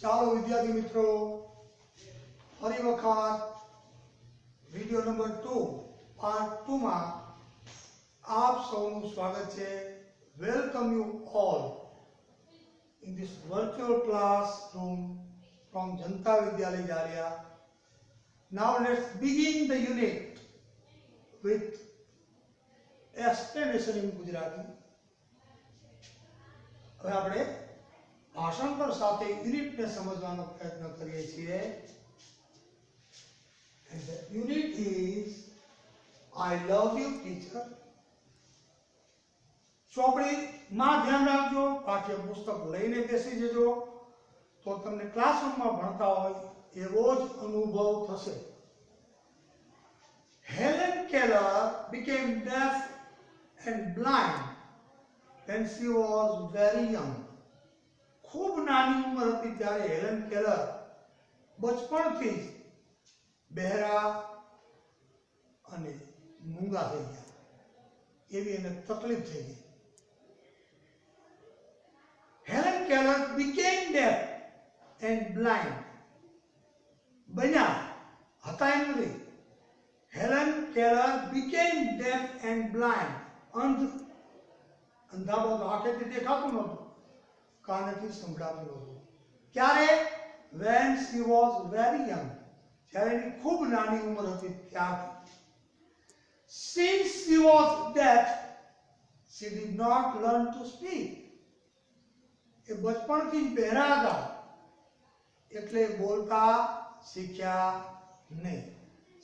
ચાલો વિદ્યાર્થી મિત્રો ફરી વખત વિડિયો નંબર 2 પાર્ટ 2 માં આપ સૌનું સ્વાગત છે. Welcome you all in this virtual classroom from Janta Vidyalaya Jaria. Now let's begin the unit with explanation in Gujarati. હવે આપણે ભાષાંતર સાથે યુનિટને સમજવાનો પ્રયત્ન કરીએ છીએ. And the unit is I love you teacher. ચોપડીમાં ધ્યાન રાખજો, પાઠ્ય પુસ્તક લઈને બેસી જજો તો તમને ક્લાસરૂમમાં ભણતા હોય એવો જ અનુભવ થશે. Helen Keller became deaf and blind when she was very young. ખૂબ નાની ઉંમર હતી ત્યારે હેલન કેલર બચપણથી જ બહેરા અને મૂંગા થઈ ગયા, એવી એને તકલીફ થઈ ગઈ. Helen Keller became deaf and blind. બન્યા, હતા એમ નથી. Helen Keller became deaf and blind. અંધા બહુ આંખેથી દેખાતું નહોતું, કાનેથી સંભળાતું નહોતું. ક્યારે? when she was very young. જ્યારે એની ખૂબ નાની ઉંમર હતી ત્યારથી. since she was deaf, she did not learn to speak. એ બચપણથી જ બહેરા હતા એટલે બોલતા શીખ્યા નહીં.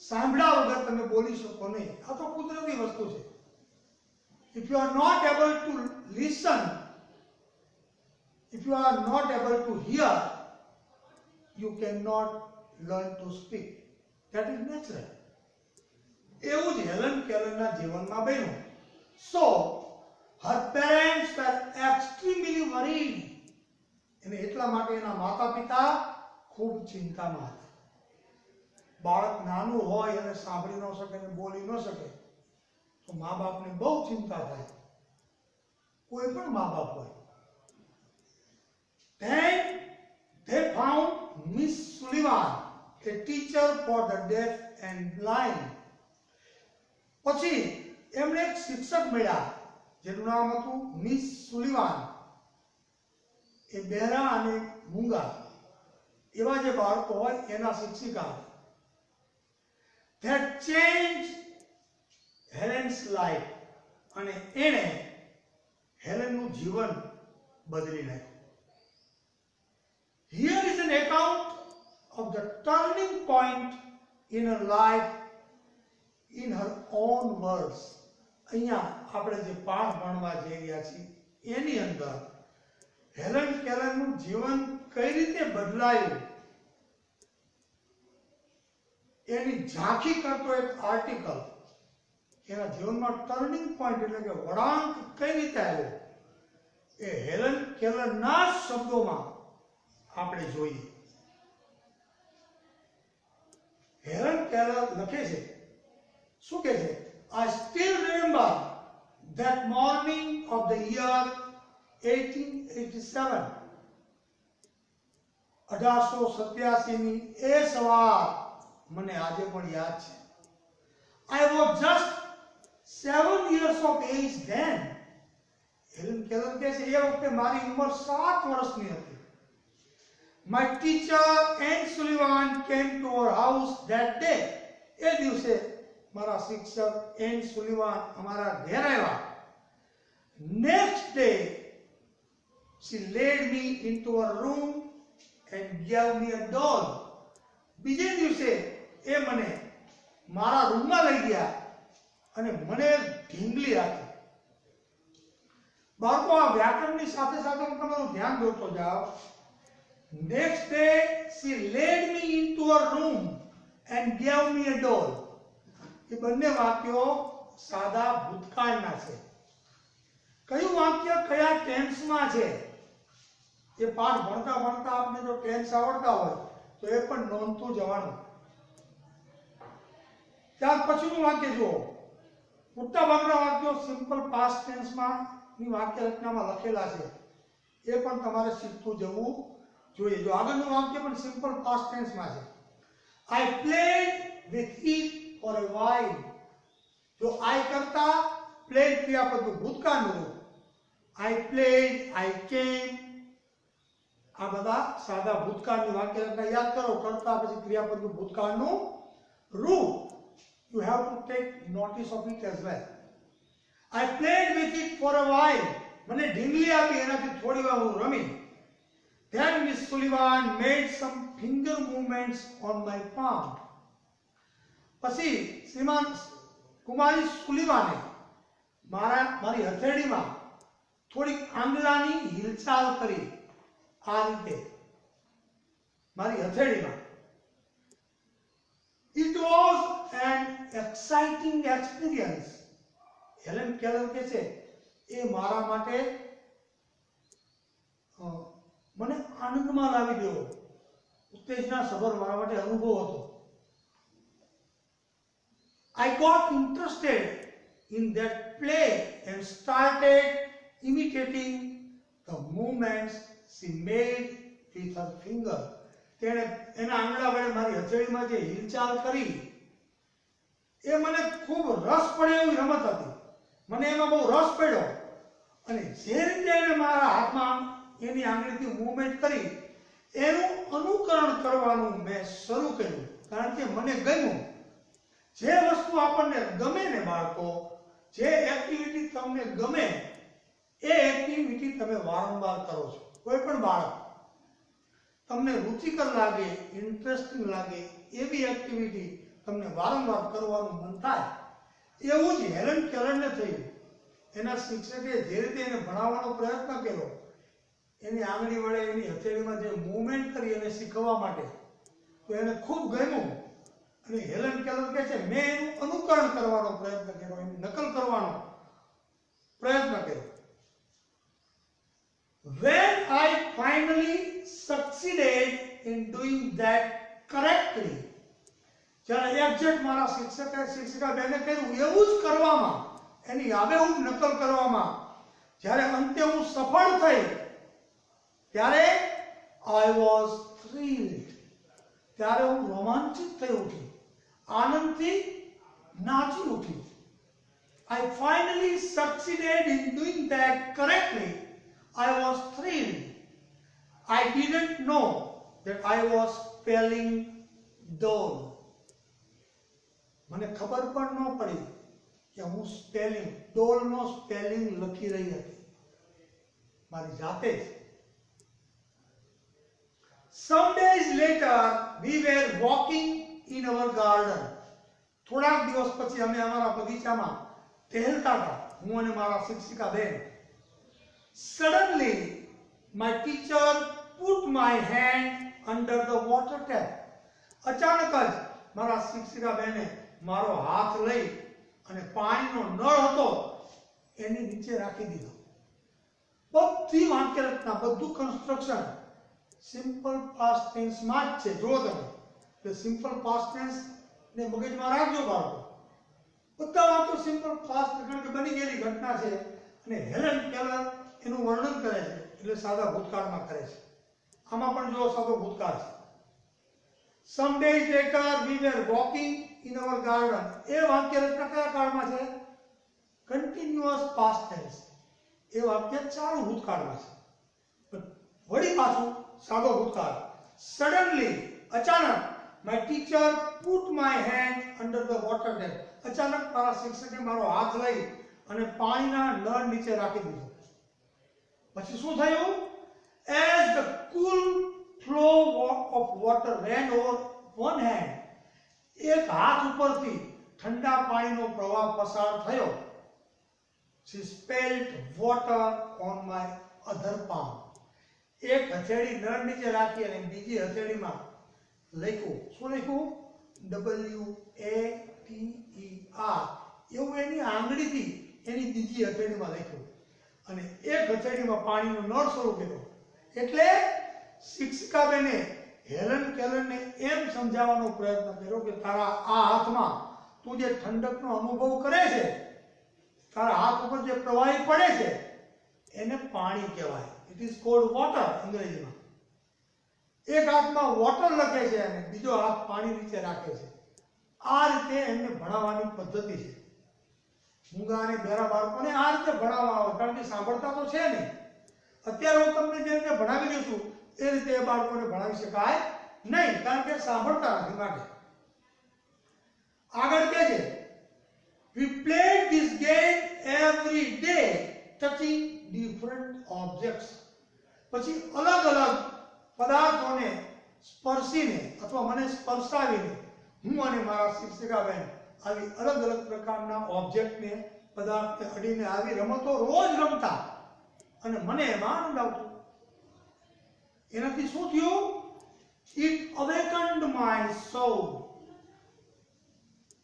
સાંભળ્યા વગર તમે બોલી શકો નહીં, આ તો કુદરતી વસ્તુ છે. if you are not able to listen, if you are not able to hear, you cannot learn to speak. That is natural. એવું જ હેલન કેલરના જીવનમાં બન્યું. So her parents were extremely worried. અને એટલા માટે એના માતા પિતા ખૂબ ચિંતામાં હતા. બાળક નાનું હોય અને સાંભળી ન શકે અને બોલી ન શકે તો મા બાપને બહુ ચિંતા થાય, કોઈ પણ મા બાપ હોય. Then they found Miss Sullivan, a teacher for the deaf and blind. પછી એમણે એક શિક્ષક મળ્યા જેનું નામ હતું મિસ સુલિવાન. એ બહેરા અને મૂંગા એવા જે બાળકો હોય એના શિક્ષિકા. That changed Helen's life. અને એણે હેલેનનું જીવન બદલી નાખ્યું. Here is an account of the turning point in her life in her own words. અહીંયા આપણે જે પાઠ ભણવા જઈ રહ્યા છીએ એની અંદર હેલન કેલરનું જીવન કઈ રીતે બદલાયું એની ઝાંખી કરતો એક આર્ટિકલ. એના જીવનમાં ટર્નિંગ પોઈન્ટ એટલે કે વળાંક કઈ રીતે આવ્યો એ હેલન કેલરના શબ્દોમાં આપણે જોઈએ. હેલન કેલર લખે છે, શું કહે છે? I still remember that morning of the year 1887. 1887 ની એ સવાર મને આજે પણ યાદ છે. I was just 7 years of age then. Helen Keller કહે છે એ વખતે મારી ઉંમર 7 વર્ષની હતી. My teacher Anne Sullivan came to our house that day. એ દિવસે મારા શિક્ષક એન સુલિવાન અમારા ઘેર આવ્યા. Next day she led me into her room and gave me a doll. બીજે દિવસે એ મને મારા રૂમમાં લઈ ગયા અને મને ઢીંગલી આપી. બાળકો, આ વ્યાકરણની સાથે સાથે હું તમારું ધ્યાન દોરતો જાઉં. Next day she led me into her room and gave me a doll. એ બંને વાક્યો સાદા ભૂતકાળના છે. કયું વાક્ય કયા ટેન્સમાં છે એ પાઠ ભણતા ભણતા આપને જો ટેન્સ આવડતા હોય તો એ પણ નોંધતું જવાનું. ત્યાર પછીનું વાક્ય જુઓ. મોટાભાગના વાક્યો સિમ્પલ પાસ્ટ ટેન્સમાં ની વાક્ય રચનામાં લખેલા છે, એ પણ તમારે શીખતું જવું જોઈએ. જો આગળનું વાક્ય પણ સિમ્પલ પાસ્ટ ટેન્સમાં છે. I played with it for a while. જો I કરતા played ક્રિયાપદનું ભૂતકાળનું રૂપ. I played, I came, આ બધા સાદા ભૂતકાળની વાક્ય રચના યાદ કરો. કરતા પછી ક્રિયાપદનું ભૂતકાળનું રૂપ. You have to take notice of it as well. I played with it for a while. મને ઢીંગલી આપી, એનાથી થોડી વાર હું રમી. Then Miss Sullivan made some finger movements on my palm. પછી શ્રીમાન કુમારી સુલીવાને મારી હથેળીમાં થોડી આંગળાની હિલચાલ કરી. આ રીતે મારી હથેળીમાં. It was an exciting experience. Helen Keller કહે છે એ મારા માટે મને આનંદમાં લાવી દેવો, ઉત્તેજના સભર મારા માટે અનુભવ હતો. I got interested in that play and started imitating the movements she made with her finger. તેણે એના આંગળા વડે મારી હથેળીમાં જે હિલચાલ કરી એ મને ખૂબ રસ પડે એવી રમત હતી. મને એમાં બહુ રસ પડ્યો અને જે રીતે એને મારા હાથમાં એની આંગળીથી મૂવમેન્ટ કરી એનું અનુકરણ કરવાનું મેં શરૂ કર્યું, કારણ કે મને ગમ્યું. જે વસ્તુ આપણને ગમે ને બાળકો, જે એક્ટિવિટી તમને ગમે એ એક્ટિવિટી તમે વારંવાર કરો છો. કોઈ પણ બાળક તમને રુચિકર લાગે, ઇન્ટરેસ્ટિંગ લાગે એવી એક્ટિવિટી તમને વારંવાર કરવાનું મન થાય. એવું જ હેલેન કેલરને થયું. એના શિક્ષકે જે રીતે એને ભણાવવાનો પ્રયત્ન કર્યો, એની આંગળી વડે એની હથેળીમાં જે મૂવમેન્ટ કરી એને શીખવવા માટે, તો એને ખૂબ ગમ્યું. અને હેલેન કેલર કહે છે મેં એનું અનુકરણ કરવાનો પ્રયત્ન કર્યો, એની નકલ કરવાનો પ્રયત્ન કર્યો. When I finally succeeded in doing that correctly, જ્યારે એક્ઝેક્ટ મારા શિક્ષિકા બેને કહ્યું એવું જ કરવામાં, એની આબેહૂબ નકલ કરવામાં જ્યારે અંતે હું સફળ થઈ, ત્યારે I was thrilled. ત્યારે હું રોમાંચિત થઈ ઉઠી, આનંદથી નાચી ઉઠી. I finally succeeded in doing that correctly. I was thrilled. I didn't know that I was spelling doll. મને ખબર પણ ન પડી કે હું સ્પેલિંગ ડોલનો સ્પેલિંગ લખી રહી હતી મારી જાતે જ. Some days later we were walking in our garden. થોડાક દિવસ પછી અમે અમારા બગીચામાં ટહેલતા હતા, હું અને મારા શિક્ષિકા બેન. Suddenly my teacher put my hand under the water tap. અચાનક જ મારા શિક્ષિકા બેને મારો હાથ લઈ અને પાણીનો નળ હતો એની નીચે રાખી દીધો. બધી વાક્ય રચના, બધું કન્સ્ટ્રક્શન સિમ્પલ પાસ્ટ ટેન્સમાં જ છે. જો તમે એટલે સિમ્પલ પાસ્ટ ટેન્સ ને મગજમાં રાખજો બાળકો. બધા વાક્યો સિમ્પલ પાસ્ટ, કારણ કે બની ગયેલી ઘટના છે અને હેલેન કેલર એનું વર્ણન કરે છે એટલે સાદા ભૂતકાળમાં કરે છે. આમાં પણ જો સાદો ભૂતકાળ છે. Some days later we were walking in our garden. એ વાક્ય રચના કયા કાળમાં છે? Continuous past tense. એ વાક્ય ચાલુ ભૂતકાળમાં છે. વળી પાછું સાદો ભૂતકાળ. Suddenly, અચાનક, my teacher put my hand under the water tap. અચાનક મારા શિક્ષકે મારો હાથ લઈ અને પાણીના નળ નીચે રાખી દીધો. પછી શું થયું? As the cool flow of water ran over one hand, એક હાથ ઉપરથી ઠંડા પાણીનો પ્રવાહ પસાર થયો. She spilled water on my other palm. એક હથેળી નળ નીચે રાખી અને બીજી હથેળીમાં લખ્યું. શું લખ્યું? WATER. એવું એની આંગળીથી એની બીજી હથેળીમાં લખ્યું અને એક હથેળીમાં પાણીનો નળ શરૂ કર્યો. એટલે શિક્ષિકા બેને હેલેન કેલરને એમ સમજાવવાનો પ્રયત્ન કર્યો કે તારા આ હાથમાં તું જે ઠંડકનો અનુભવ કરે છે, તારા હાથ ઉપર જે પ્રવાહી પડે છે એને પાણી કહેવાય. ઇટ ઇઝ કોલ્ડ વોટર અંગ્રેજીમાં. એક હાથમાં વોટર લખે છે અને બીજો હાથ પાણી નીચે રાખે છે. આ રીતે એમને ભણાવવાની પદ્ધતિ છે. મૂંગા અને બહેરા બાળકોને આ રીતે ભણાવવા આવે, કારણ કે સાંભળતા તો છે નહીં. અત્યારે હું તમને જે રીતે ભણાવી રહ્યો છું એ રીતે એ બાળકોને ભણાવી શકાય નહીં, કારણ કે સાંભળતા નથી. માટે આગળ કહે છે, we played this game every day touching different objects. પછી અલગ અલગ પદાર્થોને સ્પર્શીને અથવા મને સ્પર્શાવીને હું અને મારા શિક્ષિકાબેન આવી અલગ અલગ પ્રકારના ઓબ્જેક્ટને પદાર્થને અડીને આવી રમતો રોજ રમતા અને મને એમાં આનંદ આવતો. એનાથી શું થયું? It awakened my soul.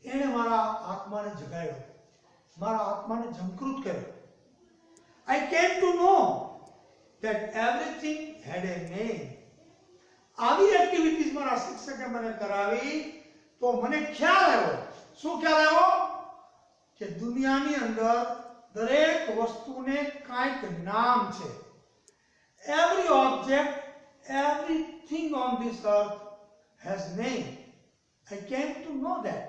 એણે મારા આત્માને જગાડ્યો, મારા આત્માને ઝંકૃત કર્યો. I came to know that everything had a name. આવી એક્ટિવિટીઝ મારા શિક્ષકે મને કરાવી તો મને ખ્યાલ આવ્યો. શું ખ્યાલ આવ્યો? કે દુનિયાની અંદર દરેક વસ્તુને કાંઈક નામ છે. Every object, everything on this earth has name. I came to know that.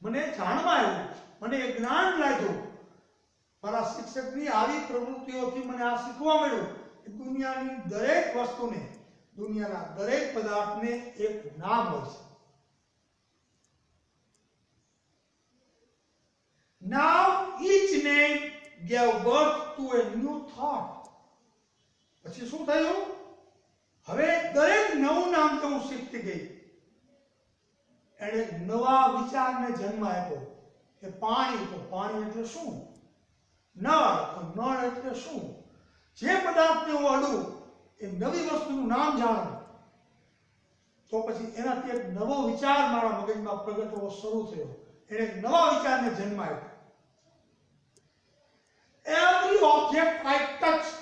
મને જાણવા આવ્યું, મને એક જ્ઞાન લાગ્યું. મારા શિક્ષકની આવી પ્રવૃત્તિઓથી મને આ શીખવા મળ્યું કે દુનિયાની દરેક વસ્તુને, દુનિયાના દરેક પદાર્થને એક નામ હોય છે. Now each name gave birth to a new thought. પછી શું થયું? હવે દરેક નવું નામ તો હું શીખતી ગઈ. એણે નવા વિચારને જન્મ આપ્યો કે પાણી તો પાણી એટલે શું, નળ તો નળ એટલે શું. જે પદાર્થને હું અડું એ નવી વસ્તુનું નામ જાણું તો પછી એનાથી એક નવો વિચાર મારા મગજમાં પ્રગટવો શરૂ થયો. એણે નવા વિચારને જન્મ આપ્યો. Every object I touched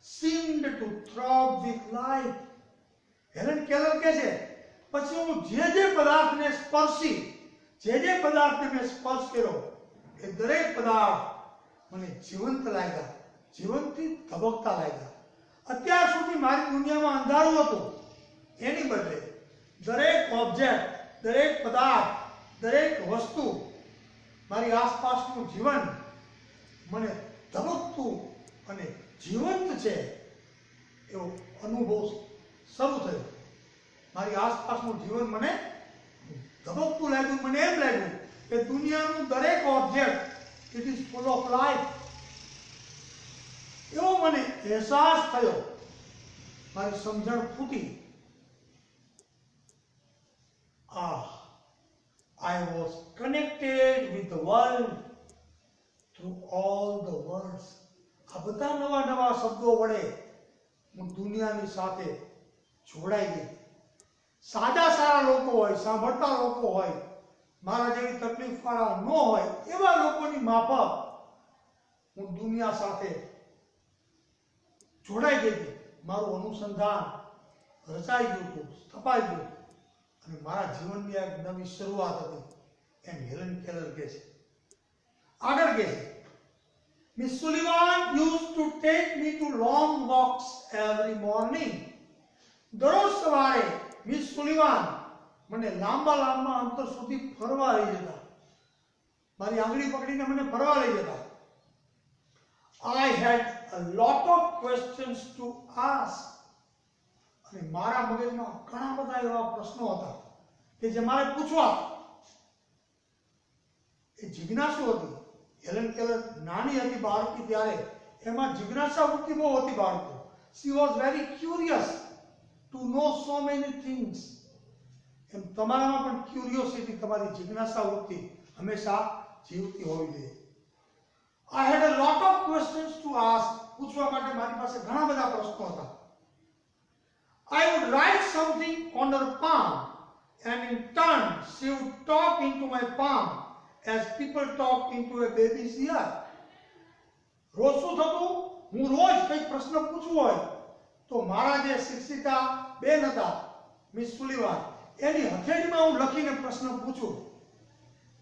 seemed to throb with life. Helen Keller કહે છે, પછી હું જે પદાર્થને સ્પર્શી, જે પદાર્થને મેં સ્પર્શ કર્યો એ દરેક પદાર્થ મને જીવંત લાગ્યા, જીવનથી ધબકતા લાગ્યા. અત્યાર સુધી મારી દુનિયામાં અંધારું હતું, એની બદલે દરેક ઓબ્જેક્ટ, દરેક પદાર્થ, દરેક વસ્તુ, મારી આસપાસનું જીવન મને ધબકતું અને જીવંત છે એવો અનુભવ શરૂ થયો. મારી આસપાસનું જીવન મને ધબકતું લાગ્યું. મને એમ લાગ્યું કે દુનિયાનું દરેક object it is full of life. એવો મને અહેસાસ થયો. મારી સમજણ ફૂટી. I was connected with the world through all the words. આ બધા નવા નવા શબ્દો વડે હું દુનિયાની સાથે જોડાઈ ગઈ. સાદા સારા લોકો હોય, સાંભળતા લોકો હોય, મારા જેવી તકલીફ વાળા ન હોય એવા લોકોની માફક હું દુનિયા સાથે જોડાઈ ગઈ હતી. મારું અનુસંધાન રચાઈ ગયું હતું, સ્થપાઈ ગયું હતું અને મારા જીવનની એક નવી શરૂઆત હતી. એમ હેલન કેલર કહે છે. આગળ કહે છે, Miss Sullivan used to take me to long walks every morning. દરરોજ સવારે મિસ સુલિવાન મને લાંબા લાંબા અંતર સુધી ફરવા લઈ જતા. મારી આંગળી પકડીને મને ફરવા લઈ જતા. I had a lot of questions to ask. અને મારા મગજમાં ઘણા બધા એવા પ્રશ્નો હતા કે જે મારે પૂછવા. એ જિજ્ઞાસુ હતી. હેલન કેલર નાની હતી બાળકી ત્યારે એમાં જિજ્ઞાસા વૃત્તિ બહુ હતી બાળકો. She was very curious to know so many things. એમ તમારામાં પણ ક્યુરિયોસિટી, તમારી જિજ્ઞાસા વૃત્તિ હંમેશા જીવતી હોવી જોઈએ. I had a lot of questions to ask. પૂછવા માટે મારી પાસે ઘણા બધા પ્રશ્નો હતા. I would write something on her palm and in turn she would talk into my palm as people talk into a baby's ear. રોજ શું થતું? હું રોજ કંઈક પ્રશ્ન પૂછવો હોય તો મારા જે શિક્ષિકા બેન હતા મિસ સુલિવાન, એની હથેળીમાં હું લખીને પ્રશ્ન પૂછું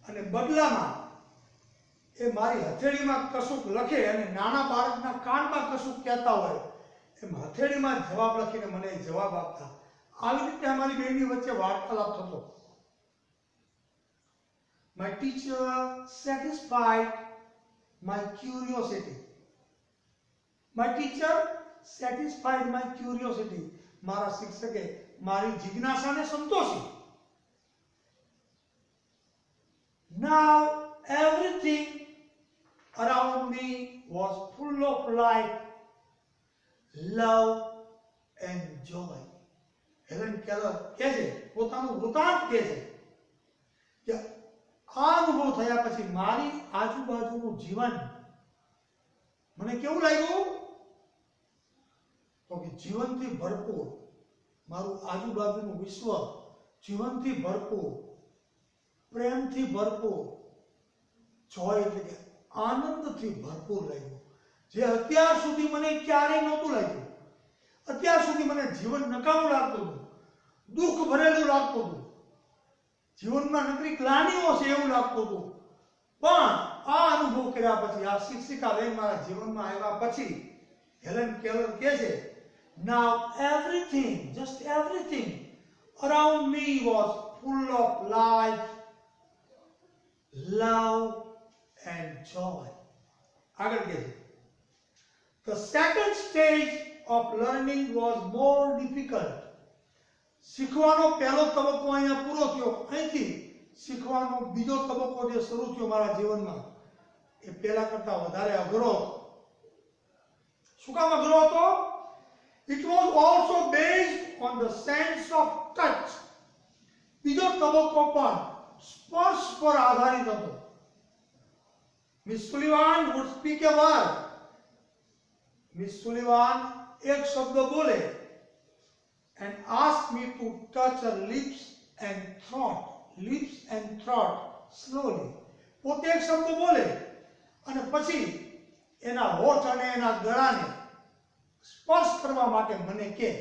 અને બદલામાં એ મારી હથેળીમાં કશુંક લખે અને નાના બાળકના કાનમાં કશુંક કહેતા હોય એમ હથેળીમાં જવાબ લખીને મને જવાબ આપતા. આવી રીતે અમારી બેની વચ્ચે વાર્તાલાપ થતો. My teacher satisfied my curiosity. My teacher satisfied my curiosity. મારા શિક્ષકે મારી જિજ્ઞાસાને સંતોષી. Now everything around me was full of life, love and joy. Helen Keller કહે છે, પોતાનું વૃતાંત કહે છે કે આ અનુભવ થયા પછી મારી આજુબાજુનું જીવન મને કેવું લાગ્યું? તો કે જીવનથી ભરપૂર. મારું આજુબાજુનું વિશ્વ જીવનથી ભરપૂર, પ્રેમથી ભરપૂર, જોય એટલે કે આનંદથી ભરપૂર લાગ્યું, જે અત્યાર સુધી મને ક્યારેય નહોતું લાગ્યું. અત્યાર સુધી મને જીવન નકામું લાગતું હતું, દુઃખ ભરેલું લાગતું હતું, જીવનમાં નકરી ગ્લાનિઓ છે એવું લાગતું હતું. પણ આ અનુભવ કર્યા પછી, આ શિક્ષિકા બેન મારા જીવનમાં આવ્યા પછી હેલન કેલર કહે છે, now everything, just everything around me was full of life, love and joy. આગળ કહે છે, the second stage of learning was more difficult. શીખવાનો પહેલો તબક્કો અહીંયા પૂરો થયો. અહીંથી શીખવાનો બીજો તબક્કો જે શરૂ થયો મારા જીવનમાં, એ પહેલા કરતા વધારે અઘરો હતો. શું કામ અઘરો હતો? It was also based on the sense of touch. બીજો તબક્કો પણ સ્પર્શ પર આધારિત હતો. Miss Sullivan would speak a word. Miss Sullivan એક શબ્દ બોલે and ask me to touch her lips and throat slowly. પોતે એક શબ્દ બોલે અને પછી એના હોઠ અને એના ગળાને સ્પર્શ કરવા માટે મને કહે.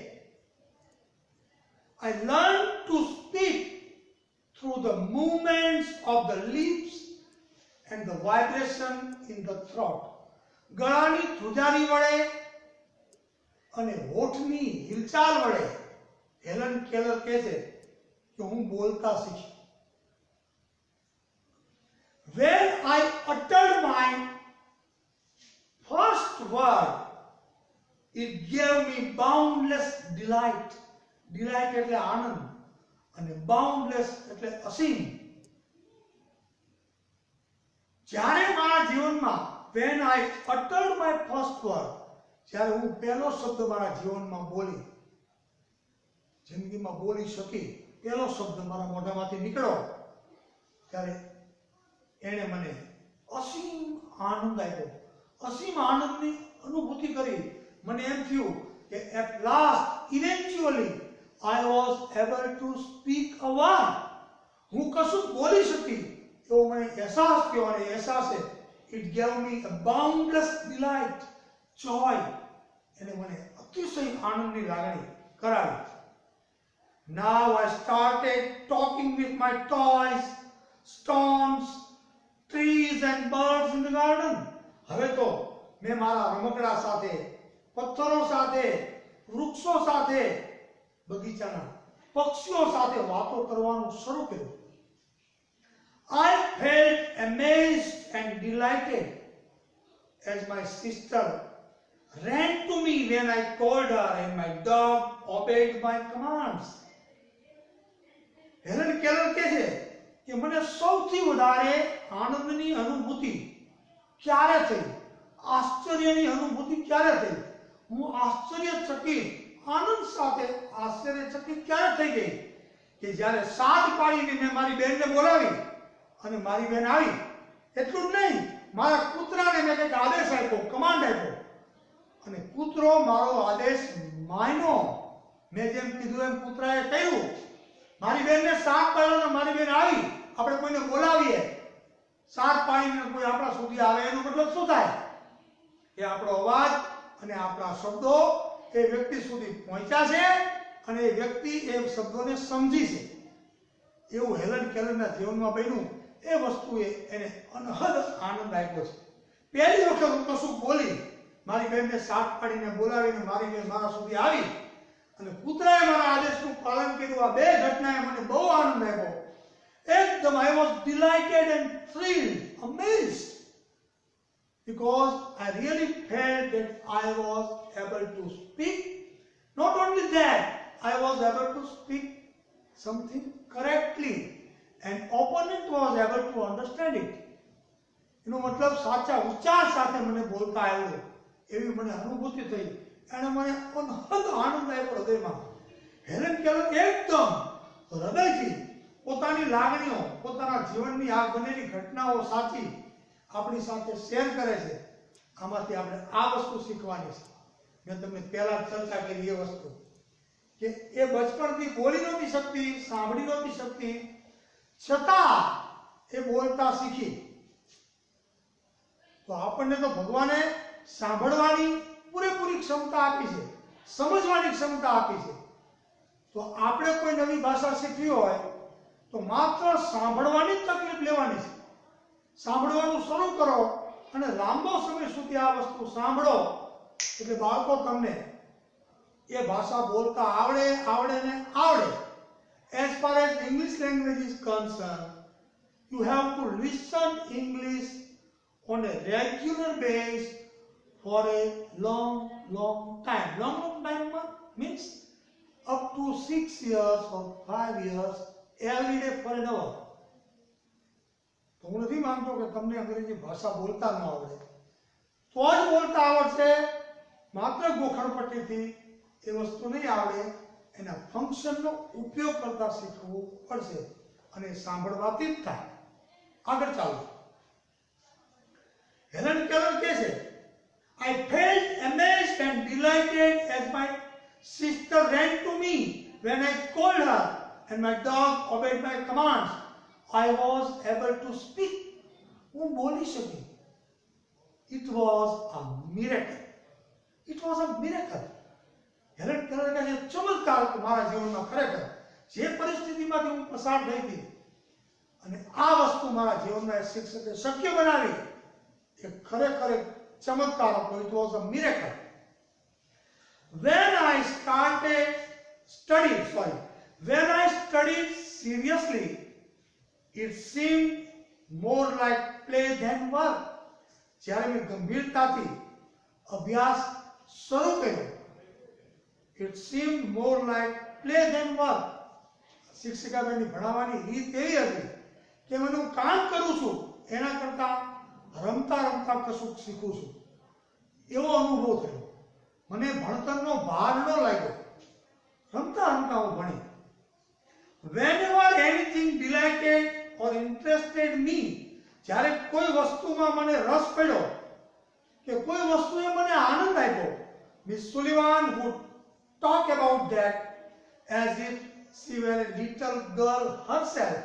I learned to speak through the movements of the lips and the vibration in the throat. ગળાની ધ્રુજારી વડે અને હોઠની હિલચાલ વડે હેલન કેલર કહે છે કે હું બોલતા શીખી. When I uttered my first word, it gave me boundless delight. Delight એટલે આનંદ અને boundless એટલે અસીમ. જ્યારે મારા જીવનમાં when I uttered my first word, જ્યારે હું પહેલો શબ્દ મારા જીવનમાં બોલી, જિંદગીમાં બોલી શકી, પહેલો શબ્દ મારા મોઢામાંથી નીકળ્યો, ત્યારે એણે મને અસીમ આનંદ આપ્યો. અસીમ આનંદની અનુભૂતિ કરી. મને એમ થયું કે at last, eventually, I was able to speak a word. હું કશું બોલી શકી એવો મને અહેસાસ થયો, અને અહેસાસે it gave me a boundless delight, joy. એને મને અતિશય આનંદની લાગણી કરાવી. Now I started talking with my toys, stones, trees and birds in the garden. હવે તો મેં મારા રમકડા સાથે, પથ્થરો સાથે, વૃક્ષો સાથે, બગીચાના પક્ષીઓ સાથે વાતો કરવાનું શરૂ કર્યું. I felt amazed and delighted as my sister ran to me when I called her and my dog obeyed my commands. Helen Keller કહે છે કે મને સૌથી વધારે આનંદની અનુભૂતિ ક્યારે થઈ, આશ્ચર્યની અનુભૂતિ ક્યારે થઈ? હું આશ્ચર્યચકિત, આનંદ સાથે આશ્ચર્યચકિત ક્યારે થઈ ગઈ કે જ્યારે સાત પાડીને મેં મારી બહેનને બોલાવી અને મારી બહેન આવી. એટલું જ નહીં, મારા કૂતરાને મેં કંઈક આદેશ આપ્યો, કમાન્ડ આપ્યો, અને કૂતરો મારો આદેશ માન્યો. મેં જેમ કીધું એમ કૂતરાએ કર્યું. મારી બહેનને સાત પાડ્યો, મારી બહેન આવી. આપણે કોઈને બોલાવીએ, સાત પાડીને કોઈ આપણા સુધી આવે, એનો મતલબ શું થાય? કે આપણો અવાજ અને આપણા શબ્દો એ વ્યક્તિ સુધી પહોંચ્યા છે અને એ વ્યક્તિ એ શબ્દોને સમજી છે. એવું હેલન કેલરના જીવનમાં બન્યું. એ વસ્તુએ એને અનહદ આનંદ આપ્યો છે. પહેલી વખત હું કશું બોલી મારી બહેનને સાથ પાડીને બોલાવીને મારી બહેન મારા સુધી આવી અને કૂતરાએ મારા આદેશનું પાલન કર્યું. આ બે ઘટનાએ મને બહુ આનંદ આપ્યો. એકદમ I was delighted and thrilled, amazed, because I really felt that I was able to speak. Not only that, I was able to speak something correctly and opponent was able to understand it. એનો મતલબ સાચા ઉચ્ચાર સાથે મને બોલતા આવડ્યું એવી મને અનુભૂતિ થઈ. એને મને અનહદ આનંદ આપ્યો હૃદયમાં. હેલેન કેલર એકદમ હૃદયથી પોતાની લાગણીઓ, પોતાના જીવનની આ બનેલી ઘટનાઓ સાચી આપણી સાથે શેર કરે છે. આમાંથી આપણે આ વસ્તુ શીખવાની છે. મેં તમને પહેલા ચર્ચા કરી એ વસ્તુ કે એ બચપણથી બોલી નહોતી શકતી, સાંભળી નહોતી શકતી, છતાં એ બોલતા શીખી. તો આપણને તો ભગવાને સાંભળવાની પૂરેપૂરી ક્ષમતા આપી છે, સમજવાની ક્ષમતા આપી છે. તો આપણે કોઈ નવી ભાષા શીખવી હોય તો માત્ર સાંભળવાની જ તકલીફ લેવાની છે. સાંભળવાનું શરૂ કરો અને લાંબો સમય સુધી આ વસ્તુ સાંભળો એટલે બાળકો તમને એ ભાષા બોલતા આવડે ને આવડે. As far as English language is concerned, you have to listen English on a regular basis for a long time. Long time means up to 6 years or 5 years, every day for an hour. તો હું નથી માનતો કે તમને અંગ્રેજી ભાષા બોલતા ન આવડે. તો જ બોલતા આવડશે. માત્ર ગોખણપટ્ટીથી એ વસ્તુ નહીં આવડે. એના ફંક્શનનો ઉપયોગ કરતા શીખવું પડશે અને સાંભળવાથી જ થાય. આગળ ચાલો. હેલેન કેલર કહે છે, I felt amazed and delighted as my sister ran to me when I called her and my dog obeyed my commands. I was able to speak. હું બોલી શકી. It was a miracle. It was a miracle. Helen Keller કહે છે, ચમત્કાર મારા જીવનમાં ખરેખર જે પરિસ્થિતિમાંથી હું પસાર થઈ હતી અને આ વસ્તુ મારા જીવનમાં એક શિક્ષકે શક્ય બનાવી એ ખરેખર એક ચમત્કાર હતો. It was a miracle. When I studied seriously, it seemed more like play than work. જ્યારે મેં ગંભીરતાથી અભ્યાસ શરૂ કર્યો, it seemed more like play than work. શિક્ષિકાબેનની ભણાવવાની રીત એવી હતી કે મને હું કામ કરું છું એના કરતા રમતા રમતા કશું શીખું છું એવો અનુભવ થયો. મને ભણતરનો ભાર ન લાગ્યો. રમતા રમતા હું ભણી. Whenever anything delighted or interested me, જ્યારે કોઈ વસ્તુમાં મને રસ પડ્યો કે કોઈ વસ્તુએ મને આનંદ આપ્યો, Miss Sullivan would talk about that as if she were a little girl herself.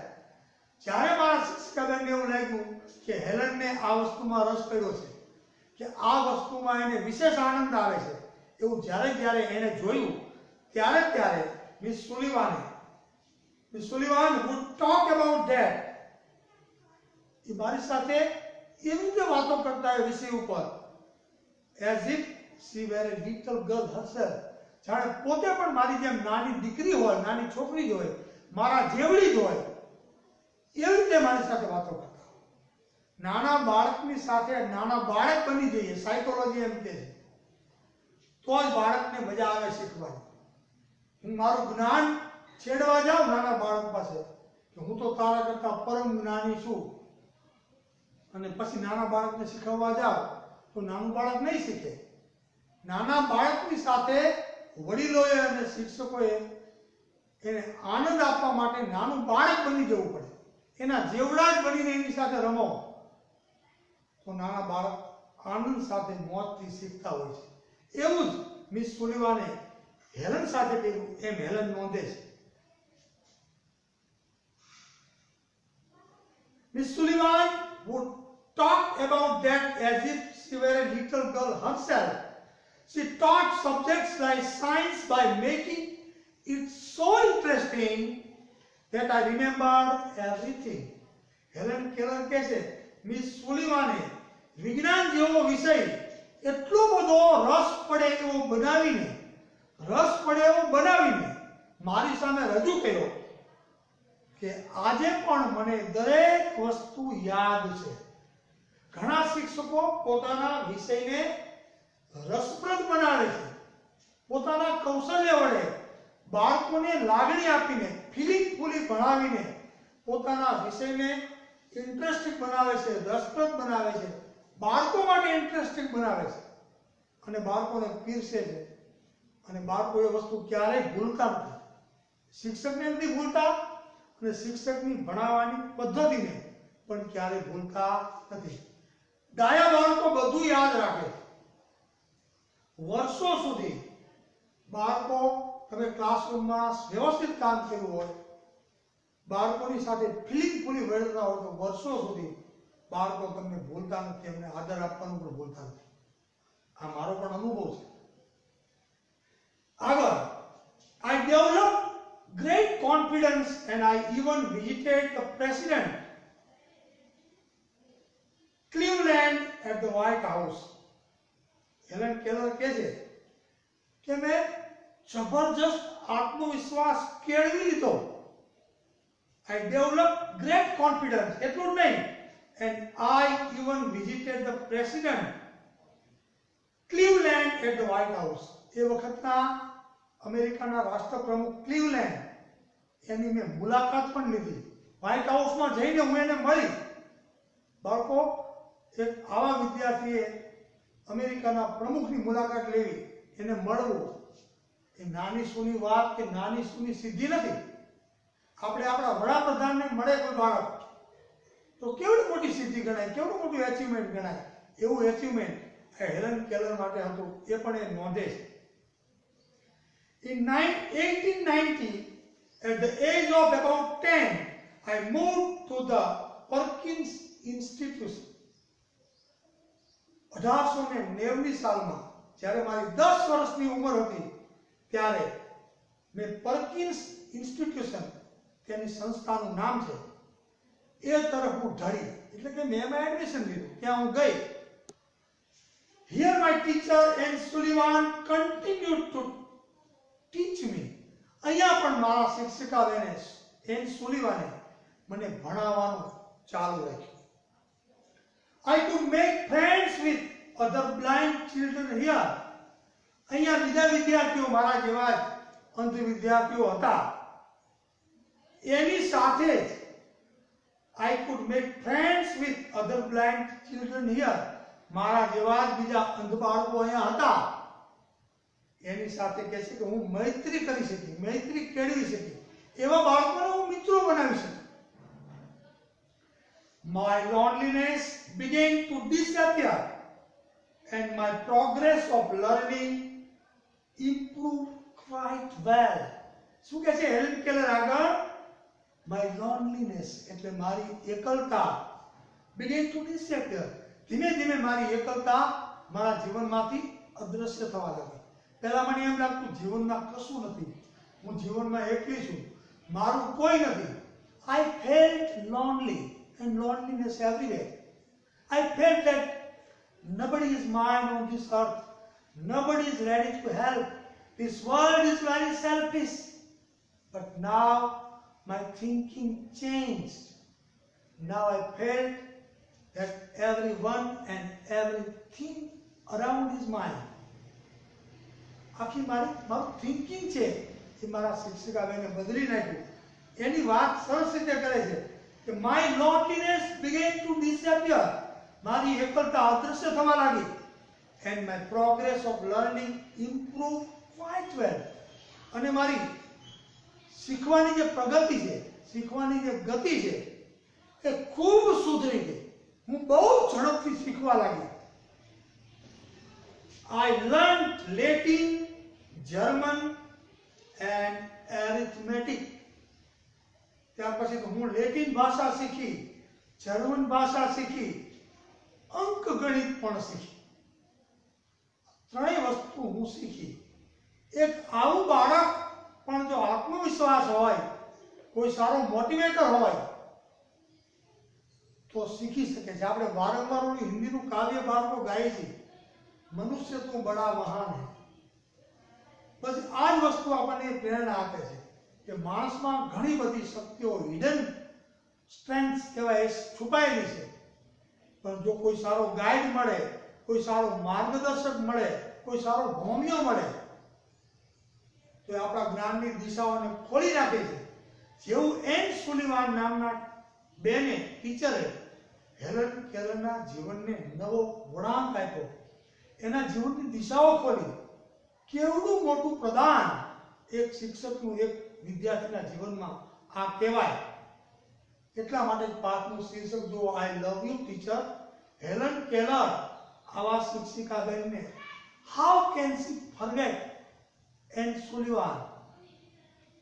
જ્યારે મારા શિક્ષિકાબેનને એવું લાગ્યું કે હેલનને આ વસ્તુમાં રસ પડ્યો છે, કે આ વસ્તુમાં એને વિશેષ આનંદ આવે છે, એવું જ્યારે એને જોયું ત્યારે miss Sullivan would talk about that. એ મારી સાથે એવી રીતે વાતો કરતા એ વિષય ઉપર as if she were a little girl herself. જાણે પોતે પણ મારી જેમ નાની દીકરી હોય, નાની છોકરી જ હોય, મારા જેવડી જ હોય એવી રીતે મારી સાથે વાતો કરતા. નાના બાળકની સાથે નાના બાળક બની જઈએ, સાયકોલોજી એમ કહે છે, તો જ બાળકને મજા આવે શીખવાની. હું મારું જ્ઞાન છેડવા જાઉં નાના બાળક પાસે કે હું તો તારા કરતા પરમ જ્ઞાની છું, અને પછી નાના બાળકને શીખવવા જાવ તો નાનું બાળક નહીં શીખે. નાના બાળકની સાથે વડીલોએ અને શિક્ષકોએ એને આનંદ આપવા માટે નાનું બાળક બની જવું પડે. એના જેવડા જ બનીને એની સાથે રમો તો નાના બાળક આનંદ સાથે મોજથી શીખતા હોય છે. એવું જ મિસ સુલિવાને હેલન સાથે કર્યું એમ હેલન નોંધે છે. Miss Sullivan would talk about that as if she were a little girl herself. She taught subjects like science by making it so interesting that I remembered everything. Helen Keller કહે છે, miss સુલિવાને વિજ્ઞાન જેવો વિષય એટલો બધો રસ પડે એવો બનાવીને મારી સામે રજૂ કર્યો કે આજે પણ મને દરેક વસ્તુ યાદ છે. ઘણા શિક્ષકો પોતાના વિષયને રસપ્રદ બનાવે છે. પોતાના કૌશલ્ય વડે બાળકોને લાગણી આપીને ફીલિંગફુલી ભણાવીને પોતાના વિષયને ઇન્ટરેસ્ટિંગ બનાવે છે, રસપ્રદ બનાવે છે, બાળકો માટે ઇન્ટરેસ્ટિંગ બનાવે છે અને બાળકોને પીરસે છે. અને બાળકો એ વસ્તુ ક્યારેય ભૂલતા નથી. શિક્ષકને નથી ભૂલતા અને શિક્ષકની ભણાવવાની પદ્ધતિને પણ ક્યારેય ભૂલતા નથી. ડાયા બાળકો બધું યાદ રાખે. વર્ષો સુધી બાળકો, તમે ક્લાસરૂમમાં વ્યવસ્થિત કામ કર્યું હોય, બાળકોની સાથે ફિલિંગફુલી વર્તતા હોય તો વર્ષો સુધી બાળકો તમને ભૂલતા નથી, એમને આદર આપવાનું પણ ભૂલતા નથી. આ મારો પણ અનુભવ છે. આગળ, I developed great confidence and I even visited the president Cleveland at the White House. Helen Keller કહે છે કે મેં જબરજસ્ત આત્મવિશ્વાસ કેળવી લીધો. I developed great confidence, એટલું જ નહીં, and I even visited the president Cleveland at the White House. એ વખતના અમેરિકાના રાષ્ટ્રપ્રમુખ ક્લીવલેન્ડ, એની મેં મુલાકાત પણ લીધી. વ્હાઇટ હાઉસમાં જઈને હું એને મળી. બાળકો, એક આવા વિદ્યાર્થીએ અમેરિકાના પ્રમુખની મુલાકાત લેવી, એને મળવું, એ નાની સૂની વાત કે નાની સૂની સિદ્ધિ નથી. આપણે આપણા વડાપ્રધાનને મળે કોઈ બાળક તો કેવડી મોટી સિદ્ધિ ગણાય, કેવડું મોટું એચિવમેન્ટ ગણાય. એવું એચિવમેન્ટ હેલન કેલર માટે હતું, એ પણ એ નોંધે છે. In 1890, at the age of about 10, I moved to the Perkins Institution. 1890 સાલમાં જ્યારે મારી 10 વર્ષની ઉંમર હતી ત્યારે મેં પર્કિન્સ ઇન્સ્ટિટ્યુશન, તેની સંસ્થાનું નામ છે, એ તરફ હું ઢળી. એટલે કે મેં એમાં એડમિશન લીધું, ત્યાં હું ગઈ. Here my teacher Ann Sullivan continued to teach me. અહીંયા પણ મારા શિક્ષિકા બેને એન સુલિવાને મને ભણાવવાનું ચાલુ રાખ્યું. I could make friends with other blind children here. અહીંયા બીજા વિદ્યાર્થીઓ મારા જેવા જ અંધ વિદ્યાર્થીઓ હતા. એની સાથે જ I could make friends with other blind children here. મારા જેવા જ બીજા અંધ બાળકો અહીંયા હતા. એની સાથે કહે છે કે હું મૈત્રી કરી શકી, મૈત્રી કેળવી શકી, એવા બાળકોને હું મિત્રો બનાવી શકી. My loneliness began to disappear and my progress of learning improved quite well. શું કહે છે હેલન કેલર આગળ? My loneliness એટલે મારી એકલતા began to disappear. ધીમે ધીમે મારી એકલતા મારા જીવનમાંથી અદૃશ્ય થવા લાગી. પહેલા મને એમ લાગતું જીવનમાં કશું નથી, હું જીવનમાં એકલી છું, મારું કોઈ નથી. I felt lonely and loneliness everywhere. I felt that nobody is mine on this earth, nobody is ready to help. This world is very selfish. But now my thinking changed. Now I felt that everyone and everything around is mine. આખી મારું thinking છે એ મારા શિક્ષિકા બેને બદલી નાખ્યું. એની વાત સરસ રીતે કરે છે કે my loneliness began to disappear. મારી એકલતા અદૃશ્ય થવા લાગી. And my progress of learning improve quite well. અને મારી શીખવાની જે પ્રગતિ છે, શીખવાની જે ગતિ છે એ ખૂબ સુધરી ગઈ. હું બહુ ઝડપથી શીખવા લાગી. I learned Latin, German and arithmetic. ત્યાર પછી તો હું લેટિન ભાષા શીખી, જર્મન ભાષા શીખી, અંકગણિત પણ શીખી. ત્રણેય વસ્તુ હું શીખી. એક આવું બાળક પણ જો આત્મવિશ્વાસ હોય, કોઈ સારો મોટિવેટર હોય તો શીખી શકે છે. આપણે વારંવાર હિન્દીનું કાવ્ય બાળકો ગાય છે मनुष्य तू बड़ा महान है। बस आ ज वस्तु આપણને પ્રેરણા આપે છે કે માણસમાં ઘણી બધી શક્તિઓ હિડન સ્ટ્રેન્થ્સ કહેવાય છુપાયેલી છે, પણ જો કોઈ સારો ગાઈડ મળે, કોઈ સારો માર્ગદર્શક મળે, કોઈ સારો ભોમિયો મળે તો એ આપણા જ્ઞાનની દિશાઓને ખોલી નાખે છે। જેવું એન સુલિવાન નામના બેને ટીચરે હેલન કેલરના જીવનને નવો વળાંક આપ્યો, એના જીવનની દિશાઓ ખોલી। કેવડું મોટું પ્રદાન એક શિક્ષકનું એક વિદ્યાર્થીના જીવનમાં આ કહેવાય। એટલા માટે જ પાઠનું શીર્ષક જુઓ, I love you teacher Helen Keller. આવા શિક્ષિકા બહેનને how can she forget Ann Sullivan,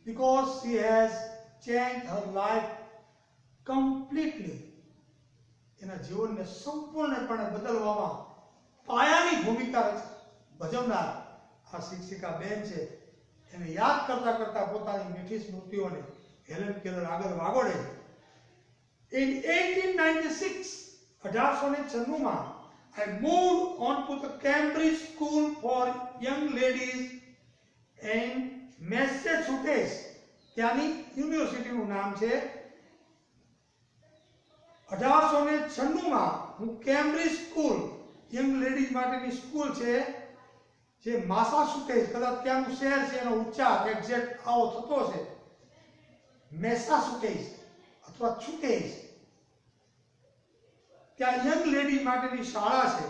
because she has changed her life completely। એના જીવનને સંપૂર્ણપણે બદલવામાં પાયાની ભૂમિકા ભજવનાર આ શિક્ષિકા બેન છે। એને યાદ કરતા કરતા પોતાની મીઠી સ્મૃતિઓને હેલન કેલર આગળ વાગોડે છે। In 1896, 1896 માં I moved on to the Cambridge School for Young Ladies in Massachusetts। ત્યાંની યુનિવર્સિટીનું નામ છે। 1896 માં હું કેમ્બ્રિજ સ્કૂલ યંગ લેડીઝ માટેની સ્કૂલ છે જે માસાચુસેટ્સ, કદાચ ત્યાંનું શહેર છે, એનો ઉચ્ચાર એક્ઝેક્ટ આવો થતો છે, મેસાચુસેટ્સ અથવા છુટેસ, ત્યાં યંગ લેડીઝ માટેની શાળા છે,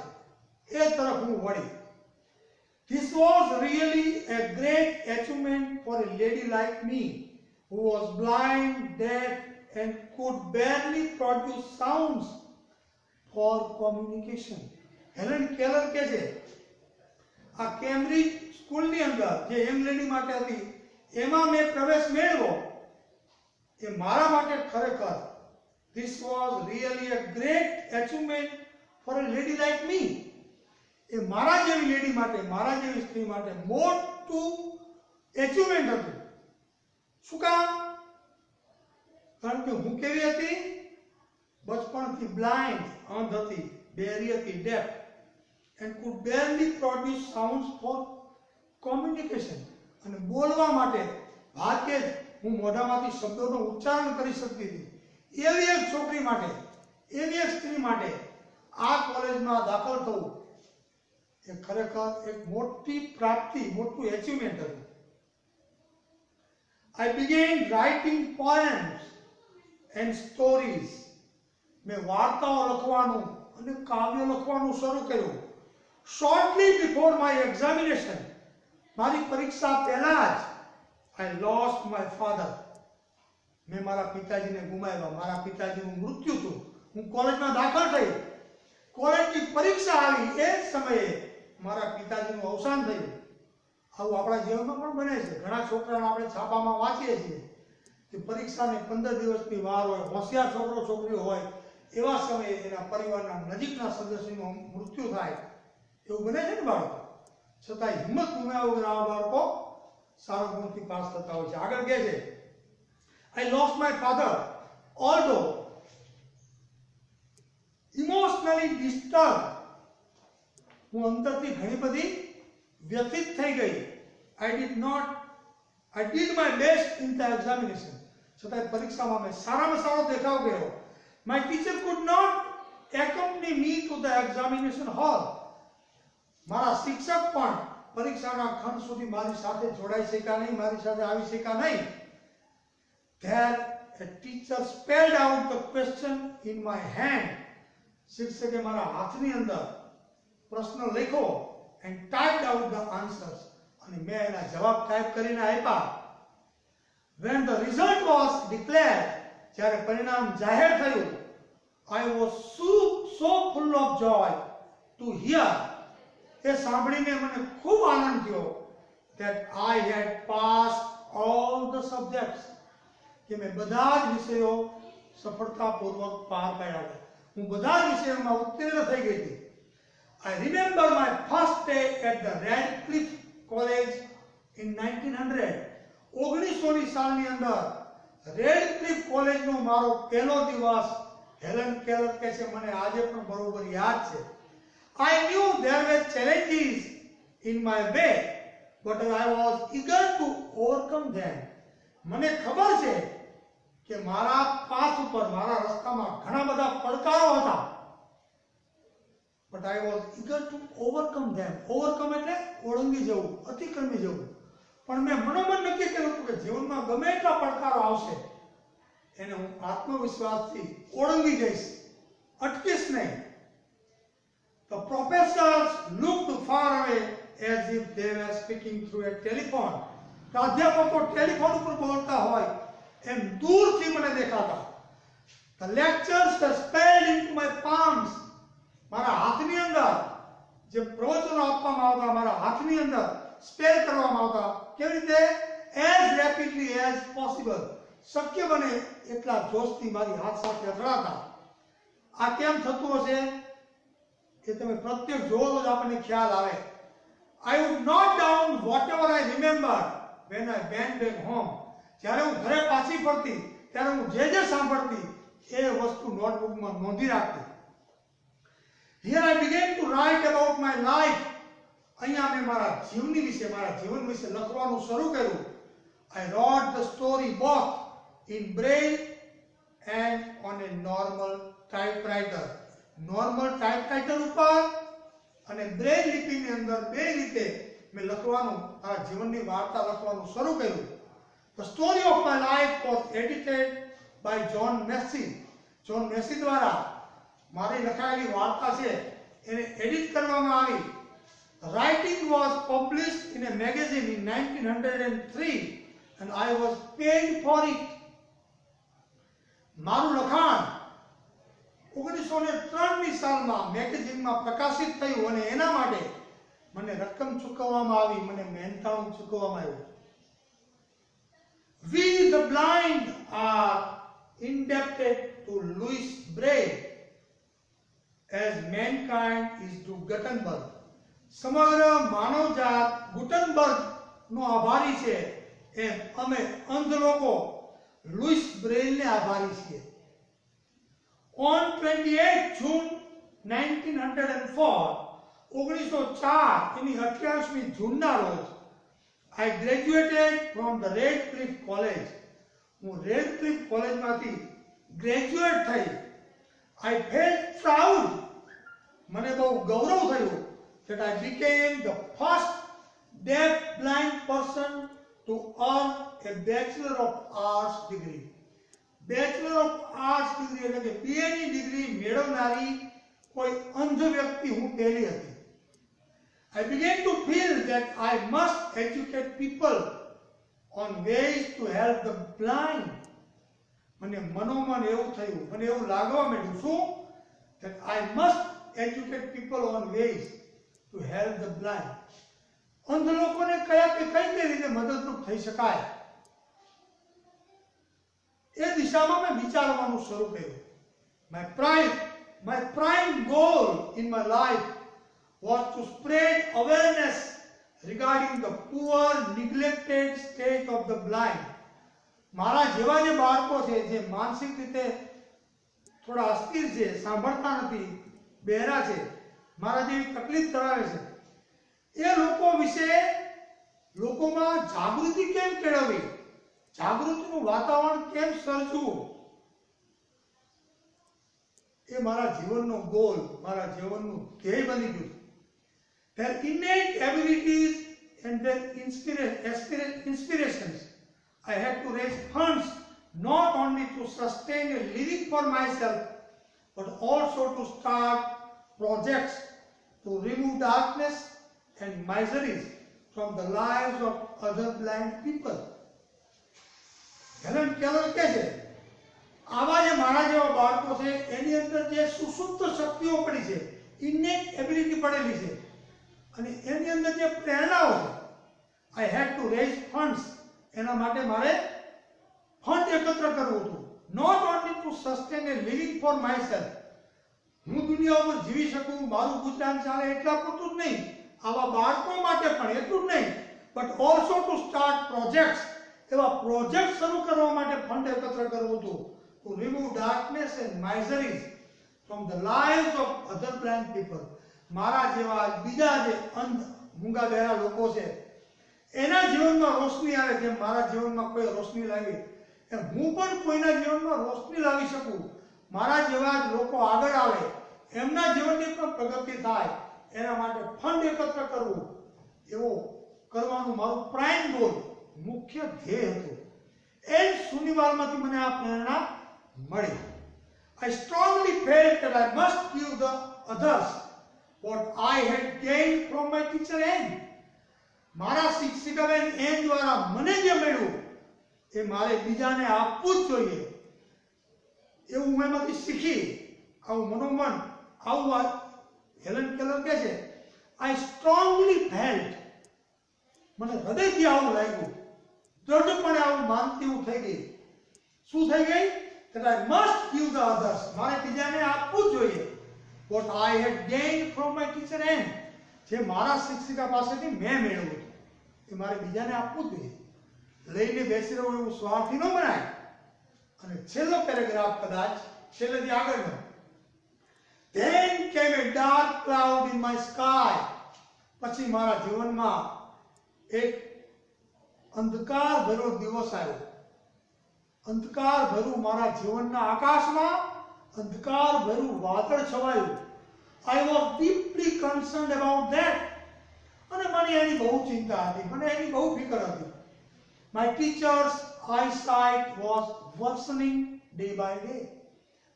એ તરફ હું વળી। This was really a great achievement for a lady like me who was blind, deaf and could barely produce sounds for communication। Helen Keller કહે છે આ કેમ્બ્રિજ સ્કૂલની અંદર જે યંગ લેડી માટે હતી એમાં મેં પ્રવેશ મેળવ્યો, એ મારા માટે ખરેખર this was really a great achievement for a lady like me। એ મારા જેવી લેડી માટે, મારા જેવી સ્ત્રી માટે મોટું એચિવમેન્ટ હતું। શું કામ? કારણ કે હું કેવી હતી? બચપણથી બ્લાઇન્ડ, અંધ હતી, બહેરી હતી, deaf, and could barely produce sounds for communication। અને બોલવા માટે ભાગ્યે જ હું મોઢામાંથી શબ્દોનું ઉચ્ચારણ કરી શકતી હતી। એવી એક છોકરી માટે, એવી એક સ્ત્રી માટે આ કોલેજમાં દાખલ થવું એ ખરેખર એક મોટી પ્રાપ્તિ, મોટું એચિવમેન્ટ હતું। I began writing poems and stories। મેં વાર્તાઓ લખવાનું અને કાવ્યો લખવાનું શરૂ કર્યું। Shortly before my examination, મારી પરીક્ષા પહેલા જ I lost my father। મેં મારા પિતાજીને ગુમાવ્યા, મારા પિતાજીનું મૃત્યુ થયું। હું કોલેજમાં દાખલ થઈ, કોલેજની પરીક્ષા આવી, એ જ સમયે મારા પિતાજીનું અવસાન થયું। આવું આપણા જીવનમાં પણ બને છે। ઘણા છોકરાને આપણે છાપામાં વાંચીએ છીએ કે પરીક્ષાને 15 દિવસની વાર હોય, હોશિયાર છોકરો છોકરીઓ હોય, એવા સમયે એના પરિવારના નજીકના સદસ્યનું મૃત્યુ થાય। એવું બને છે ને બાળકો? છતાં હિંમત ગુમાવ્યા વગર આવા બાળકો સારા ગુણથી પાસ થતા હોય છે। આગળ કહે છે I lost my father, although emotionally disturbed। હું અંદરથી ઘણી બધી વ્યથિત થઈ ગઈ। I did my best in the examination। છતાં પરીક્ષામાં મેં સારામાં સારો દેખાવ કર્યો। My teacher could not accompany me to the examination hall। મારા શિક્ષક પણ પરીક્ષાના ખંડ સુધી મારી સાથે જોડાઈ શક્યા નહીં, મારી સાથે આવી શક્યા નહીં। There a teacher spelled out the question in my hand। શિક્ષકે મારા હાથની અંદર પ્રશ્ન લખ્યો and typed out the answers। અને મેં એના જવાબ ટાઈપ કરીને આપ્યા। When the result was declared, જ્યારે પરિણામ જાહેર થયું, I was so full of joy to hear, એ સાંભળીને મને ખૂબ આનંદ થયો, that I had passed all the subjects, કે મેં બધા જ વિષયો સફળતાપૂર્વક પાર પાડ્યા। હું બધા જ વિષયોમાં ઉત્તીર્ણ થઈ ગઈ હતી। I remember my first day at the Radcliffe College in 1900। 1900ની સાલની અંદર રેડક્લિફ કોલેજનો મારો પહેલો દિવસ હેલન કેલર કહે છે મને આજે પણ બરોબર યાદ છે। I knew there were challenges in my way, but I was eager to overcome them. મને ખબર છે કે મારા પાથ ઉપર, મારા રસ્તામાં ઘણા બધા પડકારો હતા, but I was eager to overcome them. overcome એટલે ઓળંગી જવું, અતિક્રમી જવું. પણ મેં મનોમન નક્કી કર્યું હતું કે જીવનમાં ગમે એટલા પડકારો આવશે એને હું આત્મવિશ્વાસથી ઓળંગી જઈશ, અટકીશ નહીં. The professors looked far away as if they were speaking through a telephone. પ્રાધ્યાપકો ટેલિફોન ઉપર બોલતા હોય એમ દૂરથી મને દેખાતા. The lectures were spelled into my palms. મારા હાથની અંદર જે પ્રવચનો આપવામાં આવતા મારા હાથની અંદર સ્પેલ કરવામાં આવતા. કેવી રીતે? as rapidly as possible. શક્ય બને એટલા જોશથી મારી હાથ સાથે અથડાતા. આ કેમ થતું હશે એ તમે પ્રત્યક્ષ જોવો તો જ આપણને ખ્યાલ આવે. I would note down whatever I remembered when I went back home. જ્યારે હું ઘરે પાછી ફરતી ત્યારે હું જે સાંભળતી એ વસ્તુ નોટબુકમાં નોંધી રાખતી. Here I began to write about my life. અહીંયા મેં મારા જીવની વિશે, મારા જીવન વિશે લખવાનું શરૂ કર્યું. I wrote the story both in braille and on a normal typewriter. Normal typewriter ઉપર અને બ્રેઇલ લિપિની અંદર બે રીતે મેં લખવાનું, મારા જીવનની વાર્તા લખવાનું શરૂ કર્યું. The story of my life was edited by John Massey. John Massey દ્વારા મારી લખાયેલી વાર્તા છે એને એડિટ કરવામાં આવી. The writing was published in a magazine in 1903 and I was paid for it. મારું લખાણ 1903ની સાલમાં મેગેઝિનમાં પ્રકાશિત થયું અને એના માટે મને રકમ ચૂકવવામાં આવી, મને મહેનતાણું ચૂકવવામાં આવ્યું. We the blind are indebted to Louis Braille as mankind is to Gutenberg. સમગ્ર માનવજાત ગુટનબર્ગ નો આભારી છે એમ અમે અંધ લોકો લુઈસ બ્રેઇલને આભારી છીએ. On 28 June 1904, 1904 એની 28મી જૂનના રોજ I graduated from the Radcliffe College. હું રેડક્લિફ કોલેજમાંથી ગ્રેજ્યુએટ થઈ. I felt proud. મને બહુ ગૌરવ થયું that I became the first deaf blind person to earn a Bachelor of Arts degree. Bachelor of Arts degree એટલે કે PhD ડિગ્રી મેળવનારી કોઈ અંધ વ્યક્તિ હું પહેલી હતી. I began to feel that I must educate people on ways to help the blind. મને મનોમન એવું થયું, મને એવું લાગવા માંડ્યું શું that I must educate people on ways to help the blind. અંધ લોકોને કઈ રીતે મદદરૂપ થઈ શકાય એ દિશામાં મેં વિચારવાનું શરૂ કર્યું. My prime goal in my life was to spread awareness regarding the poor, neglected state of the blind. મારા જેવા જે બાળકો છે જે માનસિક રીતે થોડા અસ્થિર છે, સાંભળતા નથી, બહેરા છે, મારા જેવી તકલીફ ધરાવે છે એ લોકો વિશે લોકોમાં જાગૃતિ કેમ કેળવવી, જાગૃતિનું વાતાવરણ કેમ સર્જવું એ મારા જીવનનો ગોલ, મારા જીવનનું ધ્યેય બની ગયું. Their innate abilities and their inspirations. I had to raise funds not only to sustain a living for myself but also to start projects to remove darkness and miseries from the lives of other blind people. Helen Keller કહે છે આવા જે મારા જેવા બાળકો છે એની અંદર જે સુસુપ્ત શક્તિઓ પડી છે, ઇનેટ એબિલિટી પડેલી છે અને એની અંદર જે પ્રેરણાઓ છે, I had to raise funds. એના માટે મારે ફંડ એકત્ર કરવું હતું. Not only to sustain a living for myself. હું દુનિયા ઉપર જીવી શકું, મારું ગુજરાન ચાલે એટલા પૂરતું જ નહીં, આવા બાળકો માટે પણ એટલું જ નહીં, but also to start projects. એવા પ્રોજેક્ટ શરૂ કરવા માટે ફંડ એકત્ર કરવું હતું. To remove darkness and miseries from the lives of other blind people. મારા જેવા બીજા જે અંધ મૂંગા બહેરા લોકો છે, એના જીવનમાં રોશની આવે, જેમ મારા જીવનમાં કોઈ રોશની લાવી એમ હું પણ કોઈના જીવનમાં રોશની લાવી શકું, મારા જેવા જ લોકો આગળ આવે, એમના જીવનની પણ પ્રગતિ થાય, એના માટે ફંડ એકત્ર કરવું, એવો કરવાનું મારું પ્રાઇમ ગોલ, મુખ્ય ધ્યેય હતું. એ શનિવારમાંથી મને આ પ્રેરણા મળી. I strongly felt that I must give the others what I had gained from my teacher N. મારા શિક્ષિકાબેન એન દ્વારા મને જે મળ્યું એ મારે બીજાને આપવું જ જોઈએ, એવું હું એમાંથી શીખી. આવું મનોમન, આવું હેલન કેલર કહે છે, આઈ સ્ટ્રોંગલી ફેલ્ટ, મને હૃદયથી આવું લાગ્યું, દ્રઢપણે આવું માનતી હું થઈ ગઈ. શું થઈ ગઈ? that I must give the others, મારે બીજાને આપવું જ જોઈએ, what I had gained from my teacher N, જે મારા શિક્ષિકા પાસેથી મેં મેળવ્યું હતું એ મારે બીજાને આપવું જ જોઈએ. લઈને બેસી રહું એવું સ્વાર્થી ન બનાય. અને છેલ્લો પેરેગ્રાફ કદાચ છેલ્લેથી આગળનો, then came a dark cloud in my sky, પછી મારા જીવનમાં એક અંધકાર ભર્યો દિવસ આવ્યો. અંધકાર ભર્યું મારા જીવનના આકાશમાં અંધકાર ભર્યું વાદળ છવાયું. I was deeply concerned about that. અને મને એની બહુ ચિંતા હતી, મને એની બહુ ફિકર હતી. My teacher's eyesight was worsening day by day.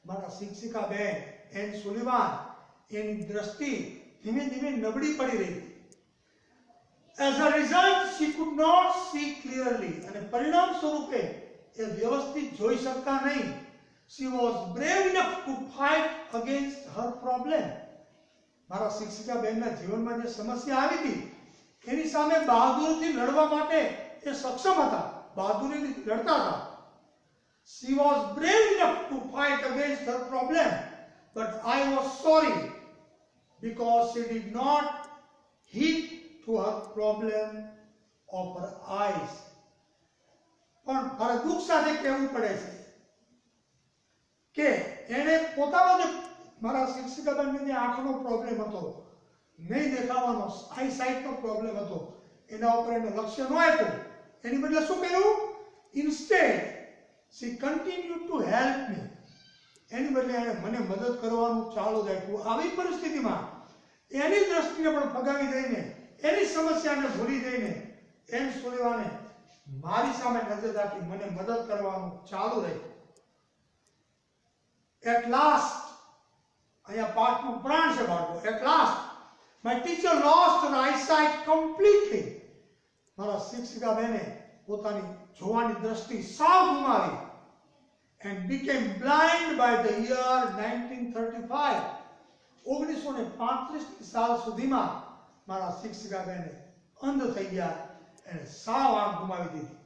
મારા શિક્ષિકા બેન એન સુલિવાન, એની દ્રષ્ટિ ધીમે ધીમે નબળી પડી રહી. As a result, she could not see clearly. અને પરિણામ સ્વરૂપે એ વ્યવસ્થિત જોઈ શકતા નહીં. She was brave enough to fight against her problem. મારા શિક્ષિકા બહેનના જીવનમાં જે સમસ્યા આવી હતી એની સામે બહાદુરીથી લડવા માટે એ સક્ષમ હતા, બહાદુરીથી લડતા હતા. She was brave enough to fight against her problem, but I was sorry because she did not heed to her problem of her eyes. પણ મારે દુઃખ સાથે કહેવું પડે છે કે એને પોતાનો જે મારા શિક્ષિકાબેનને જે આંખનો પ્રોબ્લેમ હતો, નહીં દેખાવાનો આઈસાઇટનો પ્રોબ્લેમ હતો, એના ઉપર એને લક્ષ્ય ન આપ્યું. એની બદલે શું કર્યું? Instead she continued to help me. એની બદલે એને મને મદદ કરવાનું ચાલુ રાખ્યું. આવી પરિસ્થિતિમાં એની દ્રષ્ટિને પણ ફગાવી દઈને, એની સમસ્યાને ભૂલી જઈને એમ સુલિવાને મારી સામે નજર રાખી મને મદદ કરવાનું ચાલુ રાખ્યું. At last, અહીંયા પાઠનું પ્રાણ છે બાળકો. At last, my teacher lost her eyesight completely. મારા શિક્ષિકા બેને પોતાની જોવાની દ્રષ્ટિ સાવ ગુમાવી. And became blind by the year 1935. 1935 સાલ સુધીમાં મારા શિક્ષિકા બેને અંધ થઈ ગયા અને સાવ આંખ ગુમાવી દીધી.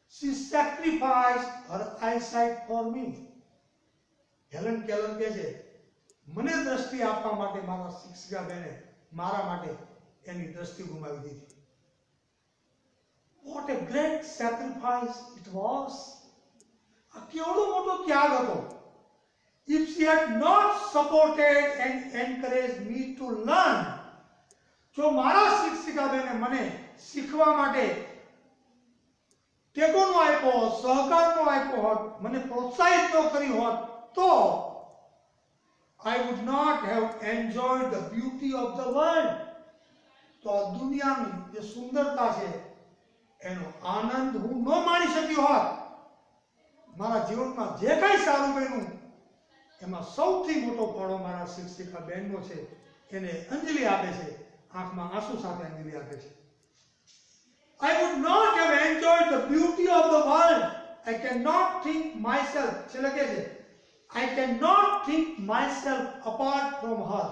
She sacrificed her eyesight for me. Helen Keller કહે છે, મને દ્રષ્ટિ આપવા માટે મારા શિક્ષિકા બેને મારા માટે એની દ્રષ્ટિ ગુમાવી દીધી. What a great sacrifice it was. આ કેવડો મોટો ત્યાગ હતો. If she had not supported and encouraged me to learn, જો મારા શિક્ષિકા બેને મને શીખવા માટે ટેકોનો આપ્યો હોત, સહકારનો આપ્યો હોત, મને પ્રોત્સાહિત ન કરી હોત, તો I would not have enjoyed the beauty of the world. તો આ દુનિયાની જે સુંદરતા છે એનો આનંદ હું ન માણી શક્યો હોત. મારા જીવનમાં જે કંઈ સારું બન્યું એમાં સૌથી મોટો ફાળો મારા શિક્ષિકા બહેનનો છે. એને અંજલિ આપે છે, આંખમાં આંસુ સાથે અંજલિ આપે છે. I would not have enjoyed the beauty of the world. I cannot think myself, છેલ્લે કહે છે, I cannot think myself apart from her.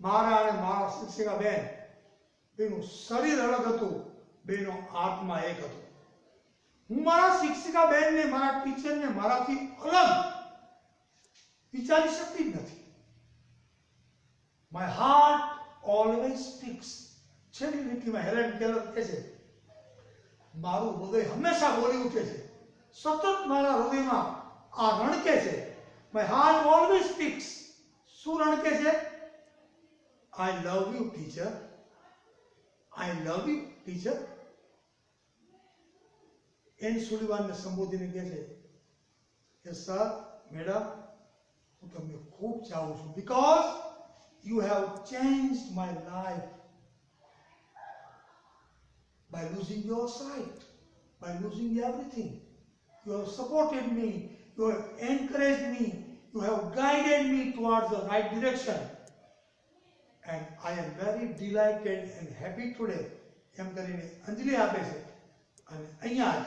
મારા અને મારા શિક્ષિકા બેન બેનું શરીર અલગ હતું, બેનો આત્મા એક હતો. હું મારા શિક્ષિકા બેનને, મારા ટીચરને મારાથી અલગ વિચારી શકતી જ નથી. My heart always speaks. છેલ્લી લીટીમાં હેલન કેલર કહે છે, મારું હૃદય હંમેશા બોલી ઉઠે છે, સતત મારા હૃદયમાં આ રણકે છે. My heart always speaks. શું રણકે છે? I love you, teacher. I love you, teacher. Ann સુલિવાનને સંબોધીને કહે છે કે સર, મેડમ, હું તમને ખૂબ ચાહું છું, because you have changed my life by losing your sight, by losing everything. You have supported me, you have encouraged me, you have guided me towards the right direction, and I am very delighted and happy today. એમ કરીને અંજલિ આપે છે અને અહીંયા જ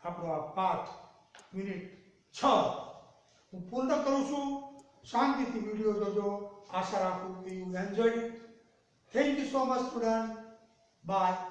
આપણો આ પાઠ minute 6 હું પૂર્ણ કરું છું. શાંતિથી વિડીયો જોજો. આશા રાખું કે you enjoyed it. Thank you so much student. By.